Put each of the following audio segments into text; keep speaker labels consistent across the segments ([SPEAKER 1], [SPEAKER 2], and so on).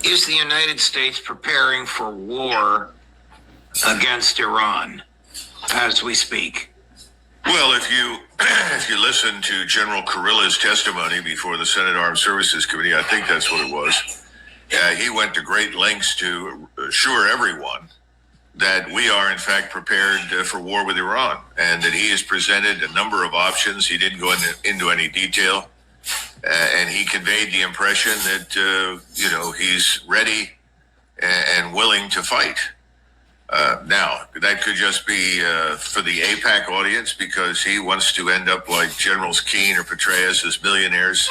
[SPEAKER 1] Is the United States preparing for war against Iran as we speak?
[SPEAKER 2] Well, if you listen to General Kurilla's testimony before the Senate Armed Services Committee, I think that's what it was. He went to great lengths to assure everyone that we are in fact prepared for war with Iran, and that he has presented a number of options. He didn't go into any detail, and he conveyed the impression that he's ready and willing to fight. Now, that could just be for the AIPAC audience, because he wants to end up like Generals Keane or Petraeus as millionaires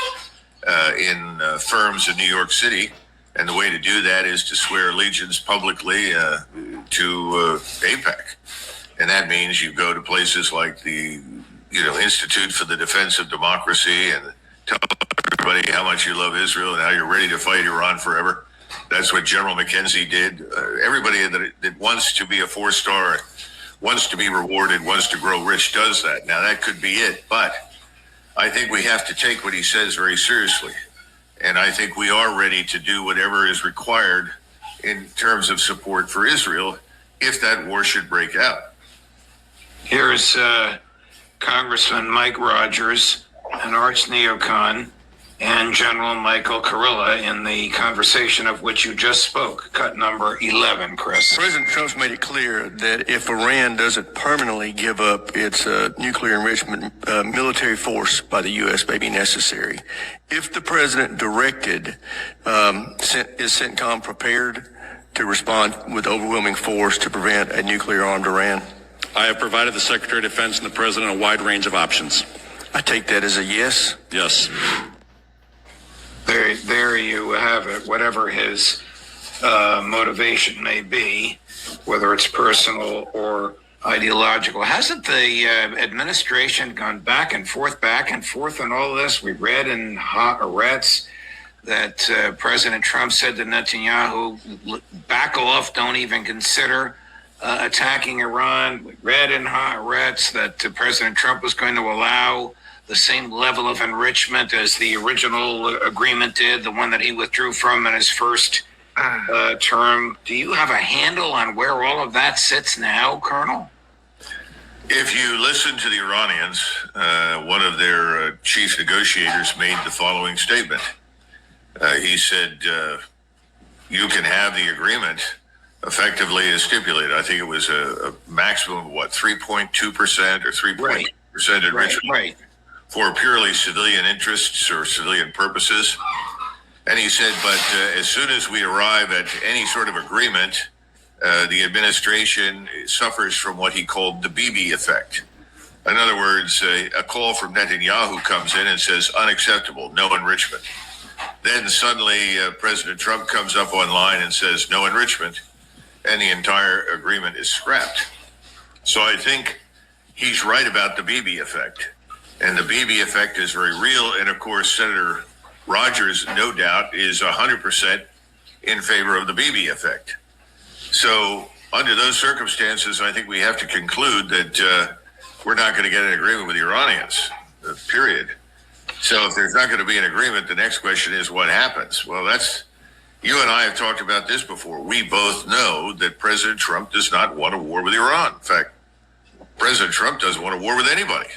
[SPEAKER 2] in firms in New York City. And the way to do that is to swear allegiance publicly to AIPAC. And that means you go to places like the Institute for the Defense of Democracy and tell everybody how much you love Israel and how you're ready to fight Iran forever. That's what General McKenzie did. Everybody that wants to be a four-star, wants to be rewarded, wants to grow rich, does that. Now, that could be it, but I think we have to take what he says very seriously. And I think we are ready to do whatever is required in terms of support for Israel if that war should break out.
[SPEAKER 1] Here's Congressman Mike Rogers, an arch neocon, and General Michael Kurilla in the conversation of which you just spoke, cut number 11, Chris.
[SPEAKER 3] President Trump's made it clear that if Iran doesn't permanently give up its nuclear enrichment, military force by the U.S. may be necessary. If the president directed, is CENTCOM prepared to respond with overwhelming force to prevent a nuclear-armed Iran?
[SPEAKER 4] I have provided the Secretary of Defense and the President a wide range of options.
[SPEAKER 3] I take that as a yes.
[SPEAKER 4] Yes.
[SPEAKER 1] There you have it. Whatever his motivation may be, whether it's personal or ideological. Hasn't the administration gone back and forth on all this? We read in Haaretz that President Trump said to Netanyahu, back off, don't even consider attacking Iran. We read in Haaretz that President Trump was going to allow the same level of enrichment as the original agreement did, the one that he withdrew from in his first term. Do you have a handle on where all of that sits now, Colonel?
[SPEAKER 2] If you listen to the Iranians, one of their chief negotiators made the following statement. He said, you can have the agreement effectively as stipulated. I think it was a maximum of 3.2% or 3.2% enrichment.
[SPEAKER 1] Right.
[SPEAKER 2] For purely civilian interests or civilian purposes. And he said, but as soon as we arrive at any sort of agreement, the administration suffers from what he called the Bibi effect. In other words, a call from Netanyahu comes in and says, unacceptable, no enrichment. Then suddenly President Trump comes up online and says, no enrichment, and the entire agreement is scrapped. So I think he's right about the Bibi effect. And the Bibi effect is very real. And of course, Senator Rogers, no doubt, is 100% in favor of the Bibi effect. So under those circumstances, I think we have to conclude that we're not going to get an agreement with the Iranians, period. So if there's not going to be an agreement, the next question is what happens? Well, you and I have talked about this before. We both know that President Trump does not want a war with Iran. In fact, President Trump doesn't want a war with anybody.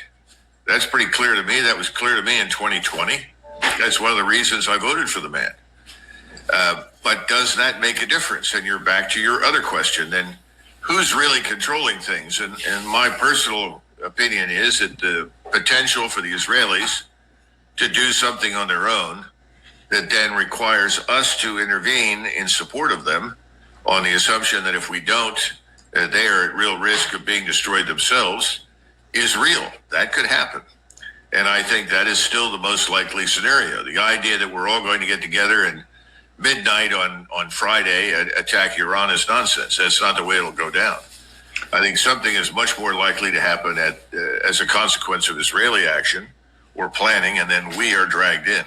[SPEAKER 2] That's pretty clear to me. That was clear to me in 2020. That's one of the reasons I voted for the man. But does that make a difference? And you're back to your other question. Then who's really controlling things? And my personal opinion is that the potential for the Israelis to do something on their own that then requires us to intervene in support of them on the assumption that if we don't, they are at real risk of being destroyed themselves, is real. That could happen. And I think that is still the most likely scenario. The idea that we're all going to get together and midnight on Friday attack Iran is nonsense. That's not the way it'll go down. I think something is much more likely to happen as a consequence of Israeli action or planning, and then we are dragged in.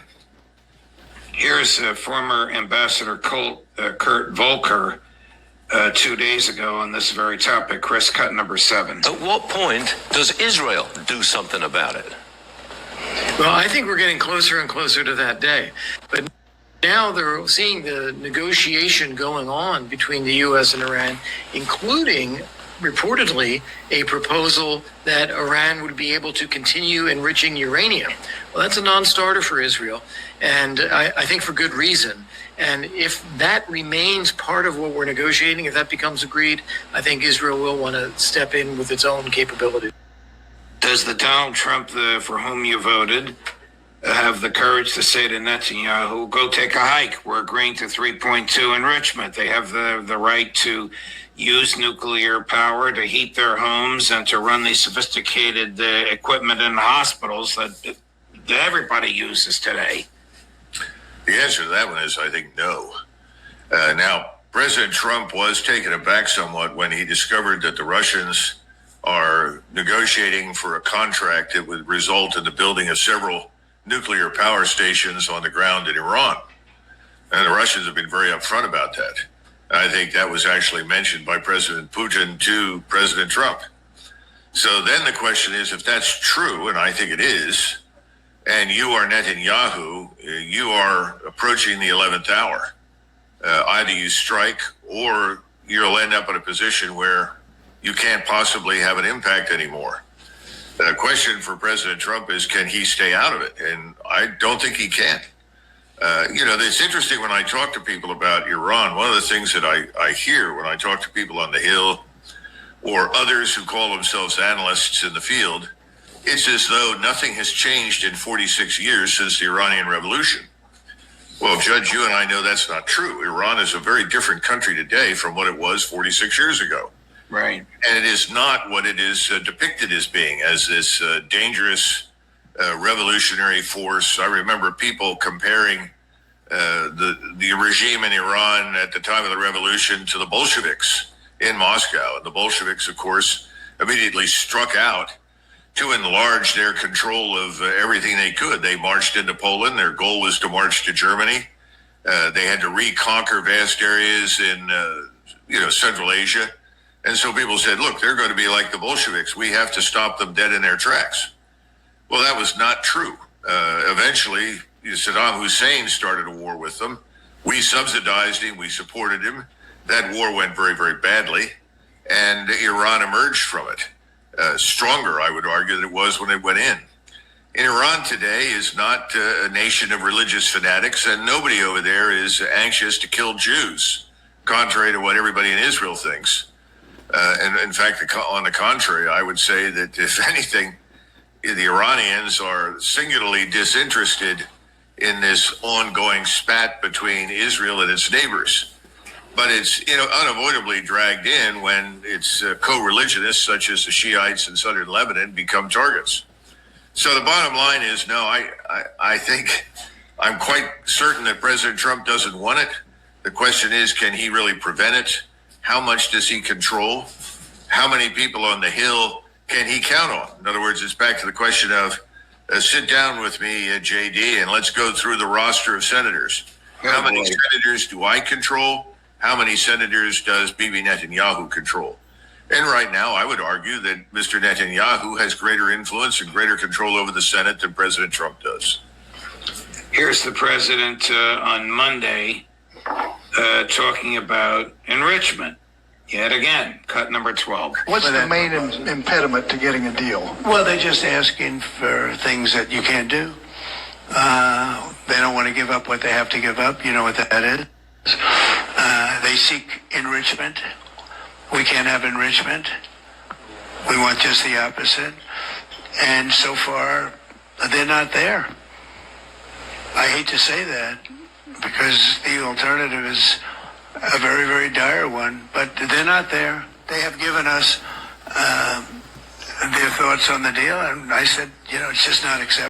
[SPEAKER 1] Here's former Ambassador Kurt Volker 2 days ago on this very topic. Chris, cut number 7.
[SPEAKER 5] At what point does Israel do something about it?
[SPEAKER 6] Well, I think we're getting closer and closer to that day. But now they're seeing the negotiation going on between the U.S. and Iran, including reportedly a proposal that Iran would be able to continue enriching uranium. Well, that's a non-starter for Israel, and I think for good reason. And if that remains part of what we're negotiating, if that becomes agreed, I think Israel will want to step in with its own capabilities.
[SPEAKER 1] Does the Donald Trump for whom you voted have the courage to say to Netanyahu, go take a hike? We're agreeing to 3.2 enrichment. They have the right to use nuclear power to heat their homes and to run these sophisticated equipment in the hospitals that everybody uses today.
[SPEAKER 2] The answer to that one is, I think, no. Now, President Trump was taken aback somewhat when he discovered that the Russians are negotiating for a contract that would result in the building of several nuclear power stations on the ground in Iran. And the Russians have been very upfront about that. I think that was actually mentioned by President Putin to President Trump. So then the question is, if that's true, and I think it is, and you are Netanyahu, you are approaching the 11th hour. Either you strike or you'll end up in a position where you can't possibly have an impact anymore. The question for President Trump is, can he stay out of it? And I don't think he can. It's interesting when I talk to people about Iran, one of the things that I hear when I talk to people on the Hill or others who call themselves analysts in the field, it's as though nothing has changed in 46 years since the Iranian Revolution. Well, Judge, you and I know that's not true. Iran is a very different country today from what it was 46 years ago.
[SPEAKER 1] Right.
[SPEAKER 2] And it is not what it is depicted as being, as this dangerous revolutionary force. I remember people comparing the regime in Iran at the time of the revolution to the Bolsheviks in Moscow. And the Bolsheviks, of course, immediately struck out to enlarge their control of everything they could. They marched into Poland. Their goal was to march to Germany. They had to reconquer vast areas in, Central Asia. And so people said, look, they're going to be like the Bolsheviks. We have to stop them dead in their tracks. Well, that was not true. Eventually, Saddam Hussein started a war with them. We subsidized him. We supported him. That war went very, very badly. And Iran emerged from it. Stronger, I would argue, than it was when it went in. Iran today is not a nation of religious fanatics, and nobody over there is anxious to kill Jews, contrary to what everybody in Israel thinks. And in fact, on the contrary, I would say that if anything, the Iranians are singularly disinterested in this ongoing spat between Israel and its neighbors. But it's unavoidably dragged in when its co-religionists, such as the Shiites in southern Lebanon, become targets. So the bottom line is, no, I think I'm quite certain that President Trump doesn't want it. The question is, can he really prevent it? How much does he control? How many people on the Hill can he count on? In other words, it's back to the question of sit down with me, JD, and let's go through the roster of senators. How many senators do I control? How many senators does Bibi Netanyahu control? And right now, I would argue that Mr. Netanyahu has greater influence and greater control over the Senate than President Trump does.
[SPEAKER 1] Here's the president on Monday talking about enrichment. Yet again, cut number 12.
[SPEAKER 7] What's the main impediment to getting a deal?
[SPEAKER 8] Well, they're just asking for things that you can't do. They don't want to give up what they have to give up. You know what that is. They seek enrichment. We can't have enrichment. We want just the opposite. And so far, they're not there. I hate to say that because the alternative is a very, very dire one, but they're not there. They have given us their thoughts on the deal, and I said, it's just not acceptable.